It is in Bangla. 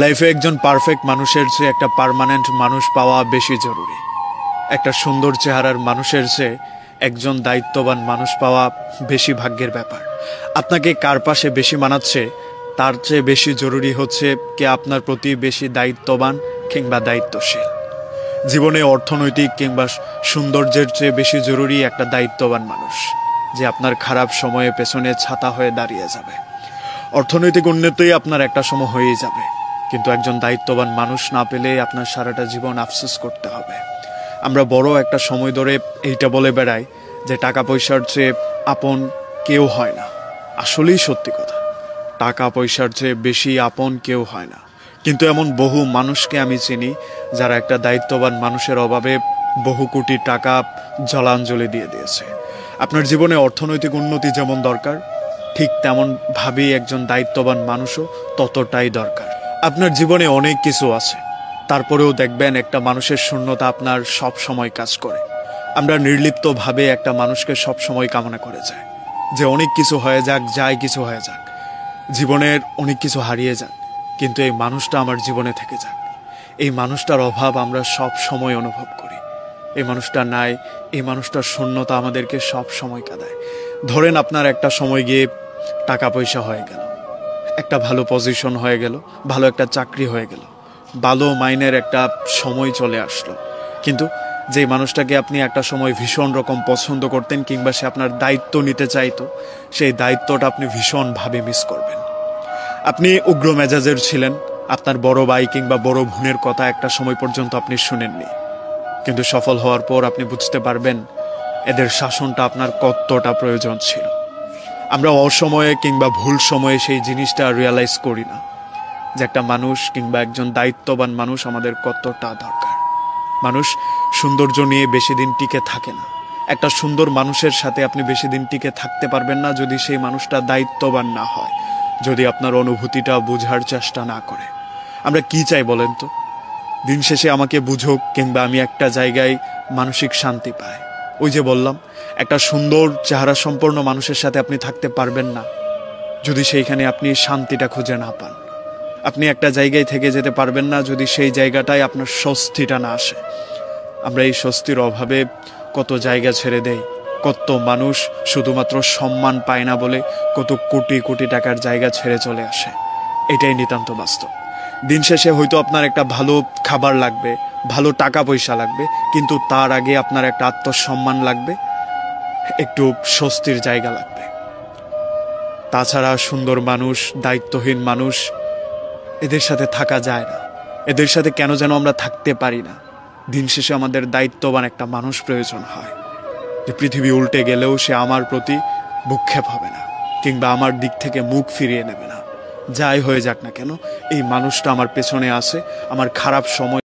লাইফে একজন পারফেক্ট মানুষের চেয়ে একটা পার্মানেন্ট মানুষ পাওয়া বেশি জরুরি। একটা সুন্দর চেহারার মানুষের চেয়ে একজন দায়িত্ববান মানুষ পাওয়া বেশি ভাগ্যের ব্যাপার। আপনাকে কার পাশে বেশি মানাচ্ছে তার চেয়ে বেশি জরুরি হচ্ছে কে আপনার প্রতি বেশি দায়িত্ববান কিংবা দায়িত্বশীল। জীবনে অর্থনৈতিক কিংবা সৌন্দর্যের চেয়ে বেশি জরুরি একটা দায়িত্ববান মানুষ, যে আপনার খারাপ সময়ে পেছনে ছাতা হয়ে দাঁড়িয়ে যাবে। অর্থনৈতিক উন্নতি আপনার একটা সময় হয়েই যাবে, কিন্তু একজন দায়িত্ববান মানুষ না পেলে আপনার সারাটা জীবন আফসোস করতে হবে। আমরা বড় একটা সময় ধরে এইটা বলে বেড়াই যে টাকা পয়সার চেয়ে আপন কেউ হয় না। আসলেই সত্যি কথা, টাকা পয়সার চেয়ে বেশি আপন কেউ হয় না। কিন্তু এমন বহু মানুষকে আমি চিনি যারা একটা দায়িত্ববান মানুষের অভাবে বহু কোটি টাকা জলাঞ্জলি দিয়ে দিয়েছে। আপনার জীবনে অর্থনৈতিক উন্নতি যেমন দরকার, ঠিক তেমন ভাবেই একজন দায়িত্ববান মানুষও ততটাই দরকার। আপনার জীবনে অনেক কিছু আছে, তারপরেও দেখবেন একটা মানুষের শূন্যতা আপনার সব সময় কাজ করে। আমরা নির্লিপ্তভাবে একটা মানুষকে সব সময় কামনা করে যায় যে অনেক কিছু হয়ে যাক, যাই কিছু হয়ে যাক, জীবনের অনেক কিছু হারিয়ে যাক, কিন্তু এই মানুষটা আমার জীবনে থেকে যাক। এই মানুষটার অভাব আমরা সব সময় অনুভব করি। এই মানুষটা নাই, এই মানুষটার শূন্যতা আমাদেরকে সব সময় কাঁদায়। ধরেন আপনার একটা সময় গিয়ে টাকা পয়সা হয়ে গেল, একটা ভালো পজিশন হয়ে গেল, ভালো একটা চাকরি হয়ে গেল, ভালো মাইনের একটা সময় চলে আসলো, কিন্তু যে মানুষটাকে আপনি একটা সময় ভীষণ রকম পছন্দ করতেন কিংবা সে আপনার দায়িত্ব নিতে চাইতো, সেই দায়িত্বটা আপনি ভীষণভাবে মিস করবেন। আপনি উগ্র মেজাজের ছিলেন, আপনার বড় ভাই কিংবা বড় বোনের কথা একটা সময় পর্যন্ত আপনি শুনেননি, কিন্তু সফল হওয়ার পর আপনি বুঝতে পারবেন এদের শাসনটা আপনার কতটা প্রয়োজন ছিল। আমরা অসময়ে কিংবা ভুল সময়ে সেই জিনিসটা রিয়ালাইজ করি না যে একটা মানুষ কিংবা একজন দায়িত্ববান মানুষ আমাদের কতটা দরকার। মানুষ সৌন্দর্য নিয়ে বেশি দিন টিকে থাকে না। একটা সুন্দর মানুষের সাথে আপনি বেশি দিন টিকে থাকতে পারবেন না যদি সেই মানুষটা দায়িত্ববান না হয়, যদি আপনার অনুভূতিটা বোঝার চেষ্টা না করে। আমরা কি চাই বলেন তো? দিন শেষে আমাকে বুঝুক কিংবা আমি একটা জায়গায় মানসিক শান্তি পাই। ওই যে বললাম, একটা সুন্দর চেহারা সম্পন্ন মানুষের সাথে আপনি থাকতে পারবেন না যদি সেইখানে আপনি শান্তিটা খুঁজে না পান। আপনি একটা জায়গায় থেকে যেতে পারবেন না যদি সেই জায়গাটায় আপনার স্বস্তিটা না আসে। আমরা এই স্বস্তির অভাবে কত জায়গা ছেড়ে দেই, কত মানুষ শুধুমাত্র সম্মান পায় না বলে কত কোটি কোটি টাকার জায়গা ছেড়ে চলে আসে। এটাই নিতান্ত বাস্তব। দিন শেষে হয়তো আপনার একটা ভালো খাবার লাগবে, ভালো টাকা পয়সা লাগবে, কিন্তু তার আগে আপনার একটা আত্মসম্মান লাগবে, একটু স্বস্তির জায়গা লাগবে। তাছাড়া সুন্দর মানুষ, দায়িত্বহীন মানুষ, এদের সাথে থাকা যায় না। এদের সাথে কেন যেন আমরা থাকতে পারি না। দিন শেষে আমাদের দায়িত্ববান একটা মানুষ প্রয়োজন হয়, যে পৃথিবী উল্টে গেলেও সে আমার প্রতি ভ্রুক্ষেপ হবে না কিংবা আমার দিক থেকে মুখ ফিরিয়ে নেবে না। যাই হয়ে যাক না কেন, এই মানুষটা আমার পেছনে আছে, আমার খারাপ সময়